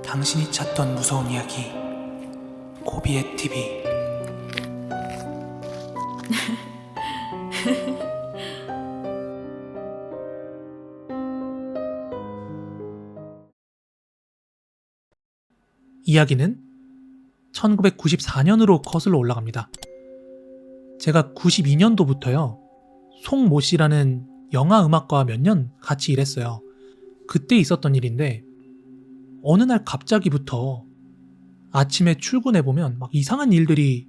당신이 찾던 무서운 이야기 고비의 TV. 이야기는 1994년으로 거슬러 올라갑니다. 제가 92년도부터요 송모 씨라는 영화음악과와 몇 년 같이 일했어요. 그때 있었던 일인데 어느 날 갑자기부터 아침에 출근해보면 막 이상한 일들이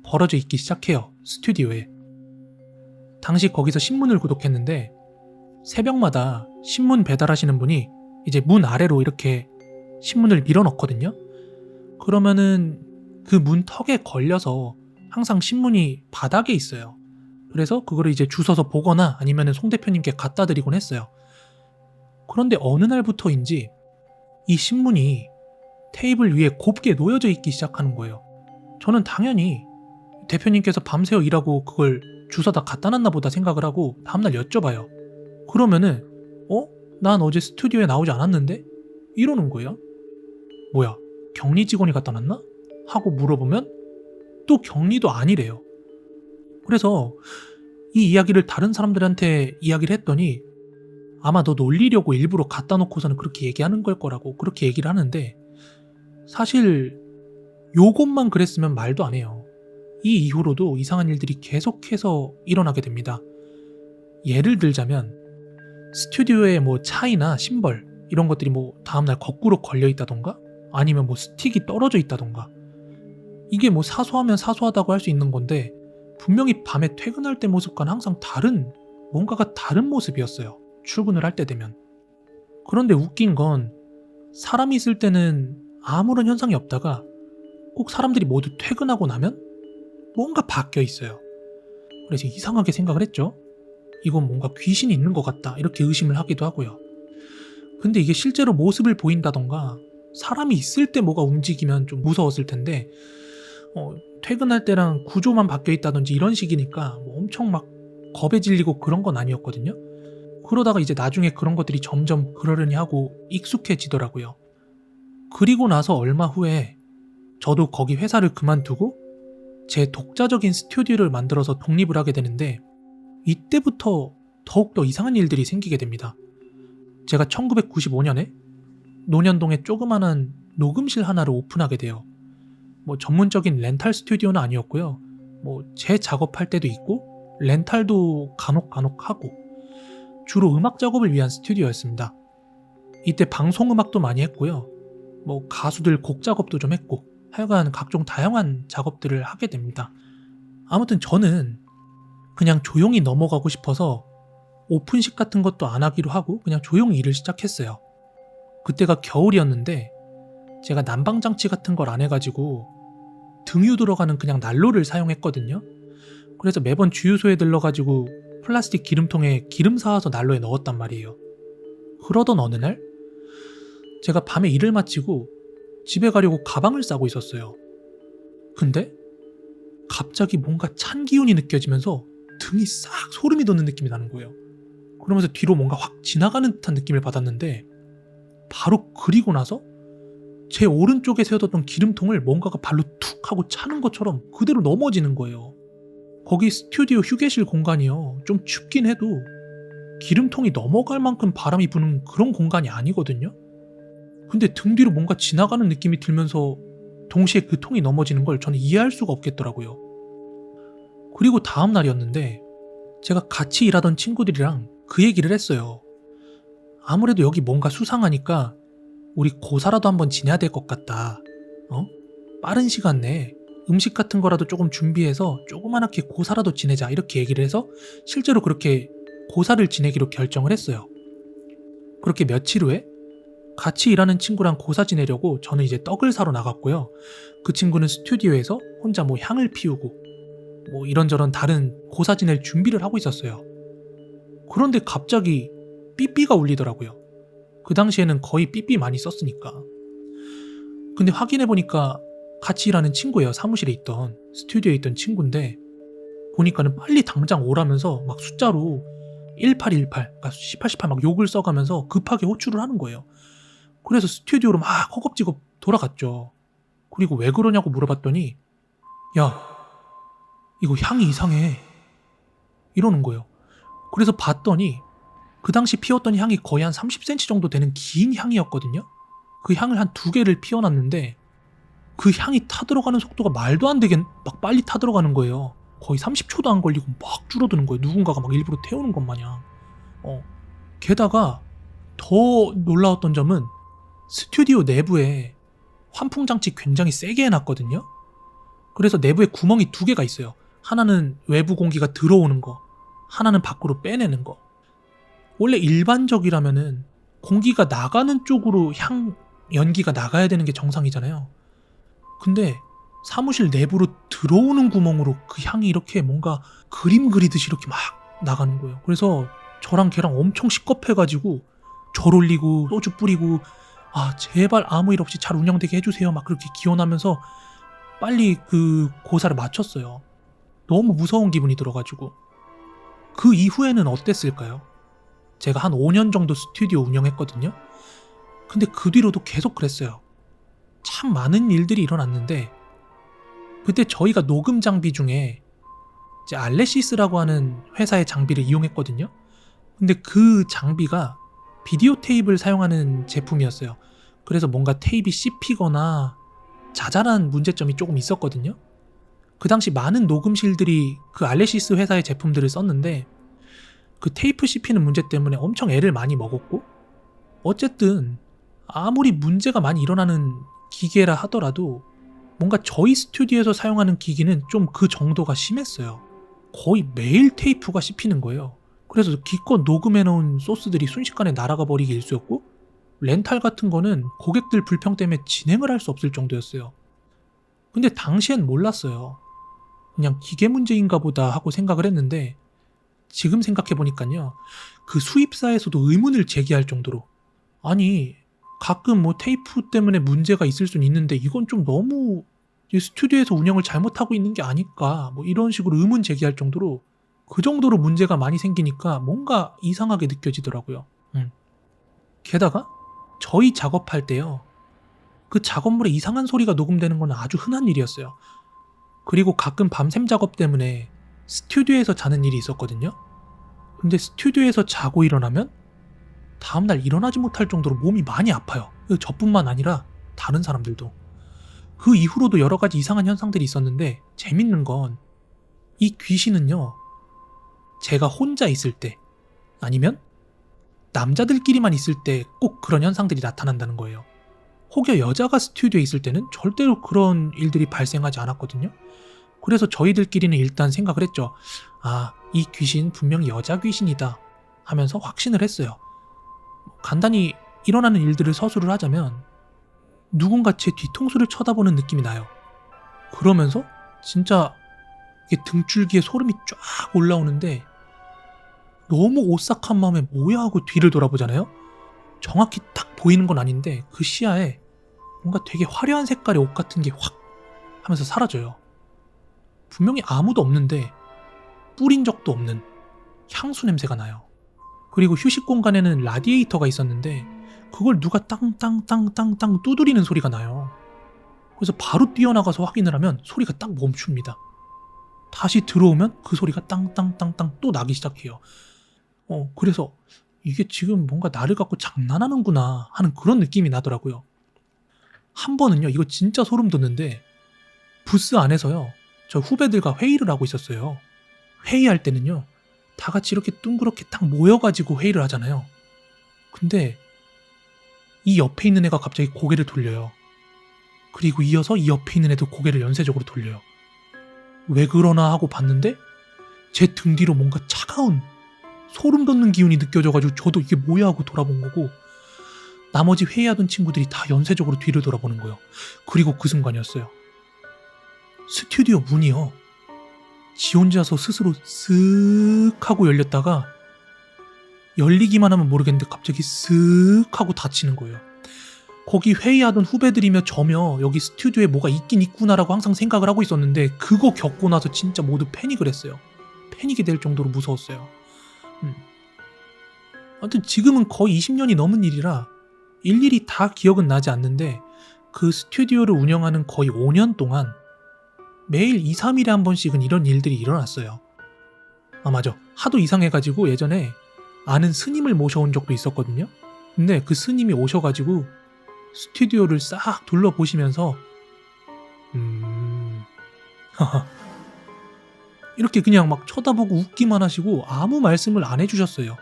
벌어져 있기 시작해요. 스튜디오에. 당시 거기서 신문을 구독했는데 새벽마다 신문 배달하시는 분이 이제 문 아래로 이렇게 신문을 밀어넣거든요. 그러면은 그 문 턱에 걸려서 항상 신문이 바닥에 있어요. 그래서 그거를 이제 주워서 보거나 아니면은 송 대표님께 갖다 드리곤 했어요. 그런데 어느 날부터인지 이 신문이 테이블 위에 곱게 놓여져 있기 시작하는 거예요. 저는 당연히 대표님께서 밤새워 일하고 그걸 주워다 갖다 놨나 보다 생각을 하고 다음날 여쭤봐요. 그러면은 난 어제 스튜디오에 나오지 않았는데? 이러는 거예요. 뭐야, 격리 직원이 갖다 놨나? 하고 물어보면 또 격리도 아니래요. 그래서 이 이야기를 다른 사람들한테 이야기를 했더니 아마 너 놀리려고 일부러 갖다 놓고서는 그렇게 얘기하는 걸 거라고 그렇게 얘기를 하는데, 사실 요것만 그랬으면 말도 안 해요. 이 이후로도 이상한 일들이 계속해서 일어나게 됩니다. 예를 들자면 스튜디오에 뭐 차이나 심벌 이런 것들이 뭐 다음날 거꾸로 걸려 있다던가 아니면 뭐 스틱이 떨어져 있다던가, 이게 뭐 사소하면 사소하다고 할 수 있는 건데 분명히 밤에 퇴근할 때 모습과는 항상 다른, 뭔가가 다른 모습이었어요. 출근을 할 때 되면. 그런데 웃긴 건 사람이 있을 때는 아무런 현상이 없다가 꼭 사람들이 모두 퇴근하고 나면 뭔가 바뀌어 있어요. 그래서 이상하게 생각을 했죠. 이건 뭔가 귀신이 있는 것 같다 이렇게 의심을 하기도 하고요. 근데 이게 실제로 모습을 보인다던가 사람이 있을 때 뭐가 움직이면 좀 무서웠을 텐데 퇴근할 때랑 구조만 바뀌어 있다든지 이런 식이니까 뭐 엄청 막 겁에 질리고 그런 건 아니었거든요. 그러다가 이제 나중에 그런 것들이 점점 그러려니 하고 익숙해지더라고요. 그리고 나서 얼마 후에 저도 거기 회사를 그만두고 제 독자적인 스튜디오를 만들어서 독립을 하게 되는데, 이때부터 더욱더 이상한 일들이 생기게 됩니다. 제가 1995년에 논현동에 조그마한 녹음실 하나를 오픈하게 돼요. 뭐 전문적인 렌탈 스튜디오는 아니었고요. 뭐 제 작업할 때도 있고 렌탈도 간혹 하고 주로 음악 작업을 위한 스튜디오였습니다. 이때 방송음악도 많이 했고요. 뭐 가수들 곡 작업도 좀 했고 하여간 각종 다양한 작업들을 하게 됩니다. 아무튼 저는 그냥 조용히 넘어가고 싶어서 오픈식 같은 것도 안 하기로 하고 그냥 조용히 일을 시작했어요. 그때가 겨울이었는데 제가 난방장치 같은 걸 안 해가지고 등유 들어가는 그냥 난로를 사용했거든요. 그래서 매번 주유소에 들러가지고 플라스틱 기름통에 기름 사와서 난로에 넣었단 말이에요. 그러던 어느 날 제가 밤에 일을 마치고 집에 가려고 가방을 싸고 있었어요. 근데 갑자기 뭔가 찬 기운이 느껴지면서 등이 싹 소름이 돋는 느낌이 나는 거예요. 그러면서 뒤로 뭔가 확 지나가는 듯한 느낌을 받았는데, 바로 그리고 나서 제 오른쪽에 세워뒀던 기름통을 뭔가가 발로 툭 하고 차는 것처럼 그대로 넘어지는 거예요. 거기 스튜디오 휴게실 공간이요, 좀 춥긴 해도 기름통이 넘어갈 만큼 바람이 부는 그런 공간이 아니거든요. 근데 등 뒤로 뭔가 지나가는 느낌이 들면서 동시에 그 통이 넘어지는 걸 저는 이해할 수가 없겠더라고요. 그리고 다음 날이었는데 제가 같이 일하던 친구들이랑 그 얘기를 했어요. 아무래도 여기 뭔가 수상하니까 우리 고사라도 한번 지내야 될 것 같다. 빠른 시간 내에 음식 같은 거라도 조금 준비해서 조그만하게 고사라도 지내자 이렇게 얘기를 해서 실제로 그렇게 고사를 지내기로 결정을 했어요. 그렇게 며칠 후에 같이 일하는 친구랑 고사 지내려고 저는 이제 떡을 사러 나갔고요. 그 친구는 스튜디오에서 혼자 뭐 향을 피우고 뭐 이런저런 다른 고사 지낼 준비를 하고 있었어요. 그런데 갑자기 삐삐가 울리더라고요. 그 당시에는 거의 삐삐 많이 썼으니까. 근데 확인해보니까 같이 일하는 친구예요. 사무실에 있던, 스튜디오에 있던 친구인데 보니까는 빨리 당장 오라면서 막 숫자로 1818, 그러니까 1818 막 욕을 써가면서 급하게 호출을 하는 거예요. 그래서 스튜디오로 막 허겁지겁 돌아갔죠. 그리고 왜 그러냐고 물어봤더니 야, 이거 향이 이상해 이러는 거예요. 그래서 봤더니 그 당시 피웠던 향이 거의 한 30cm 정도 되는 긴 향이었거든요. 그 향을 한 2개를 피워놨는데 그 향이 타들어가는 속도가 말도 안 되게 막 빨리 타들어가는 거예요. 거의 30초도 안 걸리고 막 줄어드는 거예요. 누군가가 막 일부러 태우는 것 마냥. 게다가 더 놀라웠던 점은 스튜디오 내부에 환풍장치 굉장히 세게 해놨거든요. 그래서 내부에 구멍이 2개가 있어요. 하나는 외부 공기가 들어오는 거, 하나는 밖으로 빼내는 거. 원래 일반적이라면은 공기가 나가는 쪽으로 연기가 나가야 되는 게 정상이잖아요. 근데 사무실 내부로 들어오는 구멍으로 그 향이 이렇게 뭔가 그림 그리듯이 이렇게 막 나가는 거예요. 그래서 저랑 걔랑 엄청 시겁해가지고 절 올리고 소주 뿌리고 제발 아무 일 없이 잘 운영되게 해주세요 막 그렇게 기원하면서 빨리 그 고사를 마쳤어요. 너무 무서운 기분이 들어가지고. 그 이후에는 어땠을까요? 제가 한 5년 정도 스튜디오 운영했거든요. 근데 그 뒤로도 계속 그랬어요. 참 많은 일들이 일어났는데 그때 저희가 녹음 장비 중에 이제 알레시스라고 하는 회사의 장비를 이용했거든요. 근데 그 장비가 비디오 테이프를 사용하는 제품이었어요. 그래서 뭔가 테이프이 씹히거나 자잘한 문제점이 조금 있었거든요. 그 당시 많은 녹음실들이 그 알레시스 회사의 제품들을 썼는데 그 테이프 씹히는 문제 때문에 엄청 애를 많이 먹었고, 어쨌든 아무리 문제가 많이 일어나는 기계라 하더라도 뭔가 저희 스튜디오에서 사용하는 기기는 좀 그 정도가 심했어요. 거의 매일 테이프가 씹히는 거예요. 그래서 기껏 녹음해놓은 소스들이 순식간에 날아가 버리기 일쑤였고, 렌탈 같은 거는 고객들 불평 때문에 진행을 할 수 없을 정도였어요. 근데 당시엔 몰랐어요. 그냥 기계 문제인가 보다 하고 생각을 했는데 지금 생각해보니까요, 그 수입사에서도 의문을 제기할 정도로, 아니 가끔 뭐 테이프 때문에 문제가 있을 수는 있는데 이건 좀 너무 스튜디오에서 운영을 잘못하고 있는 게 아닐까, 뭐 이런 식으로 의문 제기할 정도로, 그 정도로 문제가 많이 생기니까 뭔가 이상하게 느껴지더라고요. 게다가 저희 작업할 때요, 그 작업물에 이상한 소리가 녹음되는 건 아주 흔한 일이었어요. 그리고 가끔 밤샘 작업 때문에 스튜디오에서 자는 일이 있었거든요. 근데 스튜디오에서 자고 일어나면 다음날 일어나지 못할 정도로 몸이 많이 아파요. 저뿐만 아니라 다른 사람들도. 그 이후로도 여러 가지 이상한 현상들이 있었는데, 재밌는 건 이 귀신은요, 제가 혼자 있을 때 아니면 남자들끼리만 있을 때 꼭 그런 현상들이 나타난다는 거예요. 혹여 여자가 스튜디오에 있을 때는 절대로 그런 일들이 발생하지 않았거든요. 그래서 저희들끼리는 일단 생각을 했죠. 이 귀신 분명히 여자 귀신이다 하면서 확신을 했어요. 간단히 일어나는 일들을 서술을 하자면 누군가 제 뒤통수를 쳐다보는 느낌이 나요. 그러면서 진짜 이게 등줄기에 소름이 쫙 올라오는데, 너무 오싹한 마음에 뭐야 하고 뒤를 돌아보잖아요. 정확히 딱 보이는 건 아닌데 그 시야에 뭔가 되게 화려한 색깔의 옷 같은 게 확 하면서 사라져요. 분명히 아무도 없는데 뿌린 적도 없는 향수 냄새가 나요. 그리고 휴식 공간에는 라디에이터가 있었는데 그걸 누가 땅땅땅땅땅 두드리는 소리가 나요. 그래서 바로 뛰어나가서 확인을 하면 소리가 딱 멈춥니다. 다시 들어오면 그 소리가 땅땅땅땅 또 나기 시작해요. 그래서 이게 지금 뭔가 나를 갖고 장난하는구나 하는 그런 느낌이 나더라고요. 한 번은요, 이거 진짜 소름 돋는데, 부스 안에서요, 저 후배들과 회의를 하고 있었어요. 회의할 때는요, 다 같이 이렇게 둥그렇게 딱 모여가지고 회의를 하잖아요. 근데 이 옆에 있는 애가 갑자기 고개를 돌려요. 그리고 이어서 이 옆에 있는 애도 고개를 연쇄적으로 돌려요. 왜 그러나 하고 봤는데 제 등 뒤로 뭔가 차가운 소름 돋는 기운이 느껴져가지고 저도 이게 뭐야 하고 돌아본 거고, 나머지 회의하던 친구들이 다 연쇄적으로 뒤를 돌아보는 거예요. 그리고 그 순간이었어요. 스튜디오 문이요, 지 혼자서 스스로 쓱 하고 열렸다가 열리기만 하면 모르겠는데 갑자기 쓱 하고 닫히는 거예요. 거기 회의하던 후배들이며 저며 여기 스튜디오에 뭐가 있긴 있구나라고 항상 생각을 하고 있었는데, 그거 겪고 나서 진짜 모두 패닉을 했어요. 패닉이 될 정도로 무서웠어요. 아무튼 지금은 거의 20년이 넘은 일이라 일일이 다 기억은 나지 않는데 그 스튜디오를 운영하는 거의 5년 동안 매일 2, 3일에 한 번씩은 이런 일들이 일어났어요. 아 맞아. 하도 이상해가지고 예전에 아는 스님을 모셔온 적도 있었거든요. 근데 그 스님이 오셔가지고 스튜디오를 싹 둘러보시면서 이렇게 그냥 막 쳐다보고 웃기만 하시고 아무 말씀을 안 해주셨어요.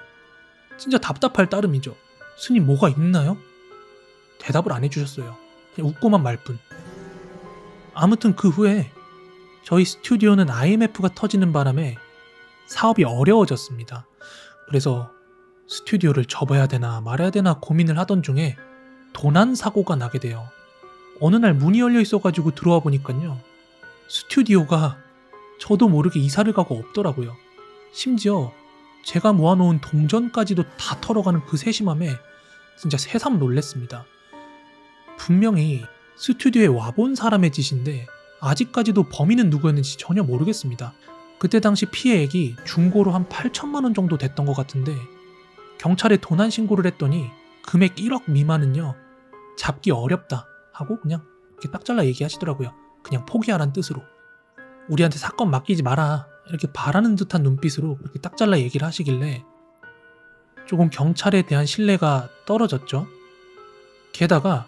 진짜 답답할 따름이죠. 스님 뭐가 있나요? 대답을 안 해주셨어요. 그냥 웃고만 말 뿐. 아무튼 그 후에 저희 스튜디오는 IMF가 터지는 바람에 사업이 어려워졌습니다. 그래서 스튜디오를 접어야 되나 말아야 되나 고민을 하던 중에 도난 사고가 나게 돼요. 어느 날 문이 열려 있어가지고 들어와 보니까요. 스튜디오가 저도 모르게 이사를 가고 없더라고요. 심지어 제가 모아놓은 동전까지도 다 털어가는 그 세심함에 진짜 새삼 놀랬습니다. 분명히 스튜디오에 와본 사람의 짓인데 아직까지도 범인은 누구였는지 전혀 모르겠습니다. 그때 당시 피해액이 중고로 한 8천만 원 정도 됐던 것 같은데 경찰에 도난 신고를 했더니 금액 1억 미만은요 잡기 어렵다 하고 그냥 이렇게 딱 잘라 얘기하시더라고요. 그냥 포기하란 뜻으로. 우리한테 사건 맡기지 마라 이렇게 바라는 듯한 눈빛으로 그렇게 딱 잘라 얘기를 하시길래 조금 경찰에 대한 신뢰가 떨어졌죠. 게다가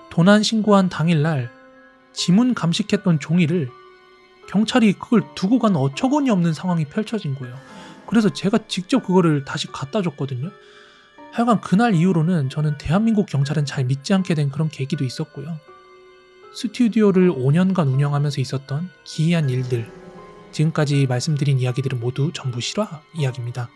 도난 신고한 당일날 지문 감식했던 종이를 경찰이 그걸 두고 간 어처구니 없는 상황이 펼쳐진 거예요. 그래서 제가 직접 그거를 다시 갖다 줬거든요. 하여간 그날 이후로는 저는 대한민국 경찰은 잘 믿지 않게 된 그런 계기도 있었고요. 스튜디오를 5년간 운영하면서 있었던 기이한 일들, 지금까지 말씀드린 이야기들은 모두 전부 실화 이야기입니다.